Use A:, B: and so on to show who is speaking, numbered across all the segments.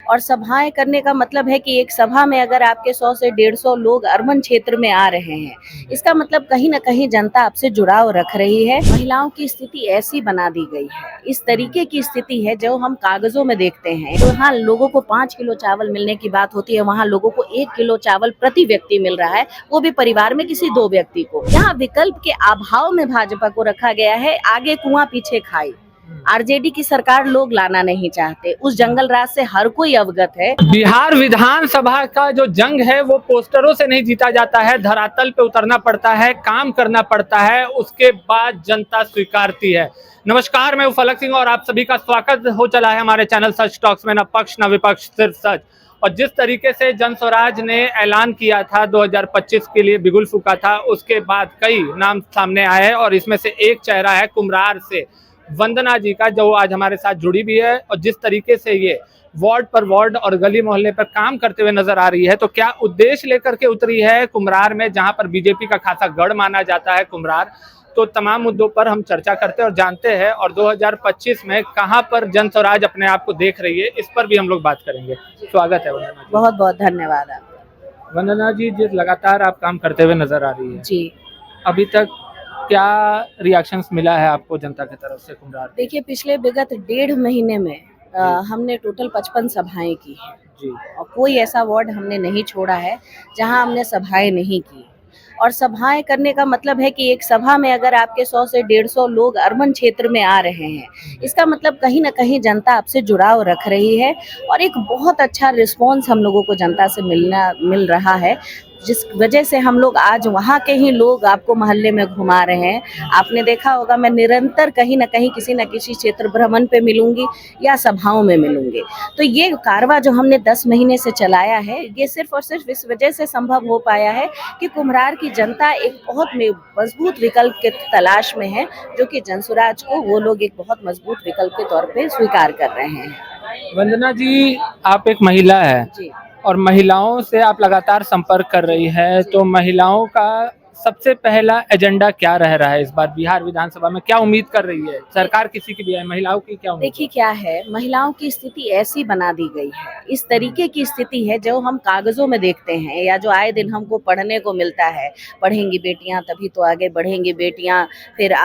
A: और सभाएं करने का मतलब है कि एक सभा में अगर आपके 100 से 150 लोग अर्बन क्षेत्र में आ रहे हैं, इसका मतलब कहीं ना कहीं जनता आपसे जुड़ाव रख रही है। महिलाओं की स्थिति ऐसी बना दी गई है, इस तरीके की स्थिति है जो हम कागजों में देखते हैं। तो हाँ, लोगों को 5 किलो चावल मिलने की बात होती है, वहाँ लोगों को 1 किलो चावल प्रति व्यक्ति मिल रहा है, वो भी परिवार में किसी 2 व्यक्ति को। यहाँ विकल्प के अभाव में भाजपा को रखा गया है, आगे कुआं पीछे खाई। आरजेडी की सरकार लोग लाना नहीं चाहते, उस जंगल राज से हर कोई अवगत है।
B: बिहार विधानसभा का जो जंग है वो पोस्टरों से नहीं जीता जाता है, धरातल पे उतरना पड़ता है, काम करना पड़ता है, उसके बाद जनता स्वीकारती है। नमस्कार, मैं हूं फलक सिंह और आप सभी का स्वागत हो चला है हमारे चैनल सच टॉक्स में। न पक्ष न विपक्ष, सिर्फ सच। और जिस तरीके से जन स्वराज ने ऐलान किया था 2025 के लिए बिगुल फूका था, उसके बाद कई नाम सामने आए हैं और इसमें से एक चेहरा है कुम्हरार से वंदना जी का, जो आज हमारे साथ जुड़ी भी है। और जिस तरीके से ये वार्ड पर वार्ड और गली मोहल्ले पर काम करते हुए नजर आ रही है, तो क्या उद्देश्य लेकर के उतरी है कुम्हरार में, जहां पर बीजेपी का खासा गढ़ माना जाता है कुम्हरार। तो तमाम मुद्दों पर हम चर्चा करते हैं और जानते हैं, और 2025 में कहां पर जन स्वराज अपने आप को देख रही है, इस पर भी हम लोग बात करेंगे। स्वागत है वंदना जी।
A: बहुत बहुत धन्यवाद आपका।
B: वंदना जी, जिस लगातार आप काम करते हुए नजर आ रही है
A: जी,
B: अभी तक, क्या रिएक्शंस मिला है आपको जनता की तरफ से कुम्हरार?
A: देखिए पिछले विगत 1.5 महीने में हमने टोटल 55 सभाएं की हैं
B: जी
A: और कोई ऐसा वार्ड हमने नहीं छोड़ा है जहां हमने सभाएं नहीं की। और सभाएं करने का मतलब है कि एक सभा में अगर आपके 100 से 150 लोग अर्बन क्षेत्र में आ रहे हैं, इसका मतलब कहीं ना कहीं जनता आपसे जुड़ाव रख रही है और एक बहुत अच्छा रिस्पॉन्स हम लोगों को जनता से मिल रहा है, जिस वजह से हम लोग आज वहाँ के ही लोग आपको मोहल्ले में घुमा रहे हैं। आपने देखा होगा, मैं निरंतर कहीं ना कहीं किसी न किसी क्षेत्र भ्रमण पे मिलूंगी या सभाओं में मिलूंगी। तो ये कारवा जो हमने 10 महीने से चलाया है, ये सिर्फ और सिर्फ इस वजह से संभव हो पाया है कि कुम्हरार की जनता एक बहुत मजबूत विकल्प के तलाश में है, जो कि जनसुराज को वो लोग एक बहुत मजबूत विकल्प के तौर पे स्वीकार कर रहे हैं।
B: वंदना जी, आप एक महिला है
A: जी
B: और महिलाओं से आप लगातार संपर्क कर रही है, तो महिलाओं का सबसे पहला एजेंडा क्या रह रहा है इस बार बिहार विधानसभा में? क्या उम्मीद कर रही है सरकार? किसी की भी है, महिलाओं की क्या उम्मीद?
A: देखिए क्या है, महिलाओं की स्थिति ऐसी बना दी गई है, इस तरीके की स्थिति है जो हम कागजों में देखते हैं या जो आए दिन हमको पढ़ने को मिलता है। पढ़ेंगी बेटियां तभी तो आगे बढ़ेंगी बेटियां। फिर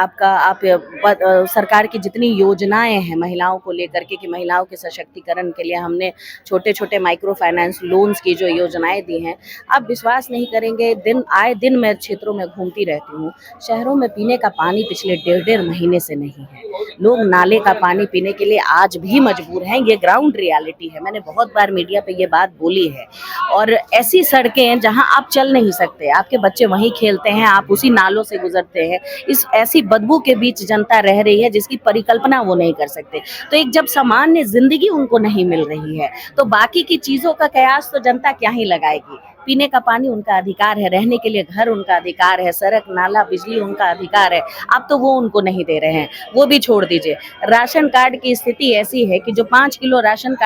A: सरकार की जितनी योजनाएं हैं महिलाओं को लेकर के, कि महिलाओं के सशक्तिकरण के लिए हमने छोटे छोटे माइक्रो फाइनेंस लोन्स की जो योजनाएं दी हैं, आप विश्वास नहीं करेंगे, आए दिन मैं क्षेत्रों में घूमती रहती हूँ, शहरों में पीने का पानी पिछले 1.5 महीने से नहीं है। लोग नाले का पानी पीने के लिए आज भी मजबूर हैं, ये ग्राउंड रियलिटी है। मैंने बहुत बार मीडिया पे ये बात बोली है। और ऐसी सड़कें जहां आप चल नहीं सकते, आपके बच्चे वहीं खेलते हैं, आप उसी नालों से गुजरते हैं, इस ऐसी बदबू के बीच जनता रह रही है जिसकी परिकल्पना वो नहीं कर सकते। तो एक जब सामान्य जिंदगी उनको नहीं मिल रही है, तो बाकी की चीजों का कयास तो जनता क्या ही लगाएगी। पीने का पानी उनका अधिकार है, रहने के लिए घर उनका अधिकार है, सड़क नाला बिजली उनका अधिकार है। अब तो वो उनको नहीं दे रहे हैं, वो भी छोड़ दीजिए। राशन कार्ड की स्थिति ऐसी है कि जो 5 किलो राशन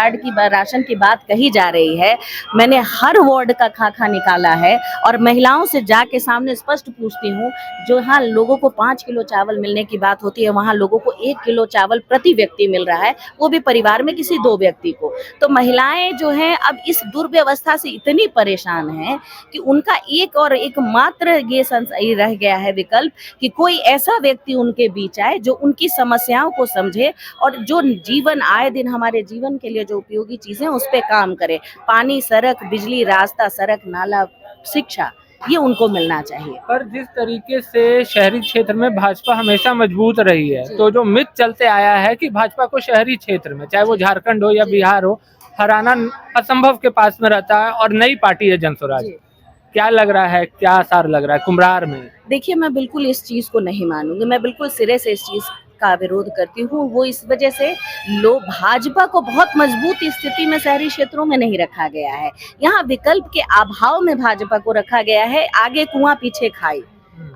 A: की बात कही जा रही है, मैंने हर वार्ड का खाका निकाला है और महिलाओं से जाके सामने स्पष्ट पूछती हूँ, जो हाँ लोगों को 5 किलो चावल मिलने की बात होती है, वहाँ लोगों को 1 किलो चावल प्रति व्यक्ति मिल रहा है, वो भी परिवार में किसी 2 व्यक्ति को। तो महिलाएं जो हैं अब इस दुर्व्यवस्था से इतनी परेशान है कि उनका एक मात्र ये रह गया है विकल्प कि कोई ऐसा व्यक्ति उनके बीच आए जो उनकी समस्याओं को समझे और जो जीवन आए दिन हमारे जीवन के लिए जो उपयोगी चीजें उस पे काम करे। पानी, सड़क, बिजली, रास्ता, सड़क, नाला, शिक्षा, ये उनको मिलना चाहिए।
B: पर जिस तरीके से शहरी क्षेत्र में भाजपा हमेशा मजबूत रही है, तो जो मिथ चलते आया है कि भाजपा को शहरी क्षेत्र में, चाहे वो झारखंड हो या बिहार हो, हराना असंभव के पास में रहता है और नई पार्टी है जन स्वराज। क्या लग रहा है, क्या आसार लग रहा है कुम्हरार में?
A: देखिए, मैं बिल्कुल इस चीज को नहीं मानूंगी, मैं बिल्कुल सिरे से इस चीज का विरोध करती हूँ। वो इस वजह से लोग भाजपा को बहुत मजबूत स्थिति में शहरी क्षेत्रों में नहीं रखा गया है, यहाँ विकल्प के अभाव में भाजपा को रखा गया है, आगे कुआं पीछे खाई।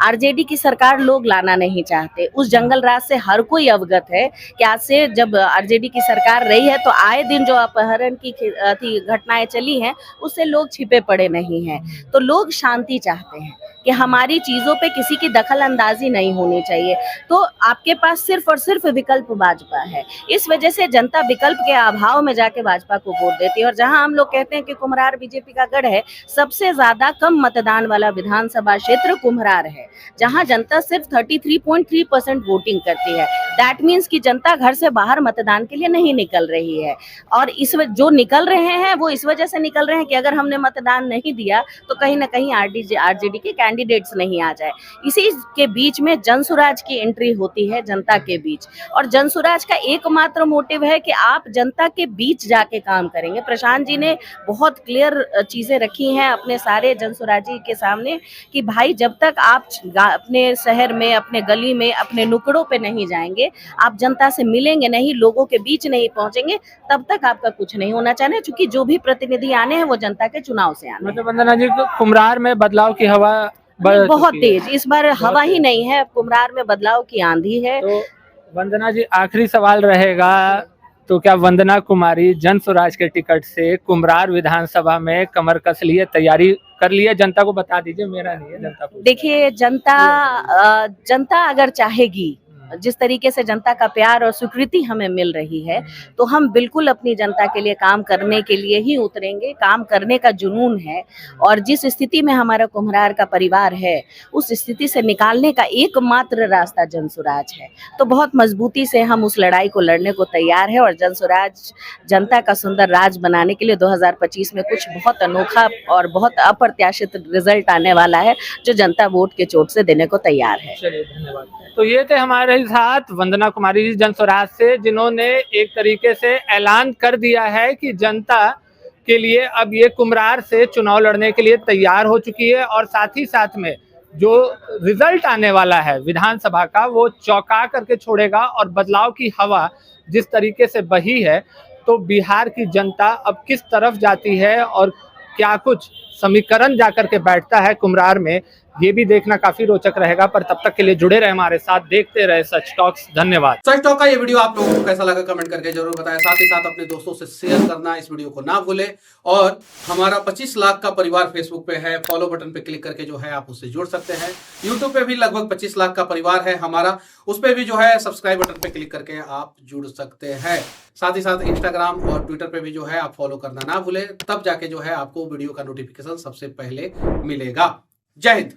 A: आरजेडी की सरकार लोग लाना नहीं चाहते, उस जंगल राज से हर कोई अवगत है कि आज से जब आरजेडी की सरकार रही है तो आए दिन जो अपहरण की घटनाएं चली हैं उससे लोग छिपे पड़े नहीं हैं। तो लोग शांति चाहते हैं, कि हमारी चीजों पे किसी की दखल अंदाजी नहीं होनी चाहिए। तो आपके पास सिर्फ और सिर्फ विकल्प भाजपा है। इस वजह से जनता विकल्प के अभाव में जाके भाजपा को वोट देती है। और जहां हम लोग कहते हैं कि कुम्हरार बीजेपी का गढ़ है, सबसे ज्यादा कम मतदान वाला विधानसभा क्षेत्र कुम्हरार है, जहां जनता सिर्फ 33.3% वोटिंग करती है। दैट मीन्स कि जनता घर से बाहर मतदान के लिए नहीं निकल रही है। और जो निकल रहे हैं वो इस वजह से निकल रहे हैं कि अगर हमने मतदान नहीं दिया तो कहीं ना कहीं आरजेडी के कैंडिडेट्स नहीं आ जाए। इसी के बीच में जनसुराज की एंट्री होती है जनता के बीच, और जनसुराज का एकमात्र मोटिव है कि आप जनता के बीच जाके काम करेंगे। प्रशांत जी ने बहुत क्लियर चीजें रखी हैं अपने सारे जनसुराजी के सामने कि भाई जब तक आप अपने शहर में, अपने गली में, अपने नुकड़ों पे नहीं जाएंगे, आप जनता से मिलेंगे नहीं, लोगों के बीच नहीं पहुंचेंगे, तब तक आपका कुछ नहीं होना चाहिए। क्योंकि जो भी प्रतिनिधि आने हैं वो जनता के चुनाव से आने हैं।
B: मतलब वंदना जी, कुम्हरार में बदलाव की हवा
A: बहुत तेज, इस बार हवा ही नहीं है, कुम्हरार में बदलाव की आंधी है।
B: तो वंदना जी, आखिरी सवाल रहेगा, तो क्या वंदना कुमारी जनसुराज के टिकट से कुम्हरार विधानसभा में कमर कस लिए, तैयारी कर लिया? जनता को बता दीजिए, मेरा नहीं है, जनता को।
A: देखिए, जनता अगर चाहेगी, जिस तरीके से जनता का प्यार और स्वीकृति हमें मिल रही है, तो हम बिल्कुल अपनी जनता के लिए काम करने के लिए ही उतरेंगे। काम करने का जुनून है, और जिस स्थिति में हमारा कुम्हरार का परिवार है, उस स्थिति से निकालने का एकमात्र रास्ता जनसुराज है। तो बहुत मजबूती से हम उस लड़ाई को लड़ने को तैयार है, और जनसुराज जनता का सुंदर राज बनाने के लिए 2025 में कुछ बहुत अनोखा और बहुत अप्रत्याशित रिजल्ट आने वाला है, जो जनता वोट के चोट से देने को तैयार है।
B: चलिए, धन्यवाद। तो ये थे हमारे साथ वंदना कुमारी जी जनसुराज से, जिन्होंने एक तरीके से ऐलान कर दिया है कि जनता के लिए अब ये कुम्हरार से चुनाव लड़ने के लिए तैयार हो चुकी है, और साथ ही साथ में जो रिजल्ट आने वाला है विधानसभा का, वो चौंका करके छोड़ेगा। और बदलाव की हवा जिस तरीके से बही है, तो बिहार की जनता अब किस तरफ जाती है और क्या कुछ समीकरण जाकर के बैठता है कुम्हरार में, ये भी देखना काफी रोचक रहेगा। पर तब तक के लिए जुड़े रहे हमारे साथ, देखते रहे सच टॉक्स। धन्यवाद।
C: सच टॉक का ये वीडियो आप लोगों को कैसा लगा कमेंट करके जरूर बताएं। साथ ही साथ अपने दोस्तों से शेयर करना इस वीडियो को ना भूलें। और हमारा 25 लाख का परिवार फेसबुक पे है, फॉलो बटन पे क्लिक करके जो है आप उससे जुड़ सकते हैं। यूट्यूब पे भी लगभग 25 लाख का परिवार है हमारा, उस पे भी जो है सब्सक्राइब बटन पे क्लिक करके आप जुड़ सकते हैं। साथ ही साथ इंस्टाग्राम और ट्विटर पे भी जो है आप फॉलो करना ना भूलें, तब जाके जो है आपको वीडियो का नोटिफिकेशन सबसे पहले मिलेगा। जय हिंद।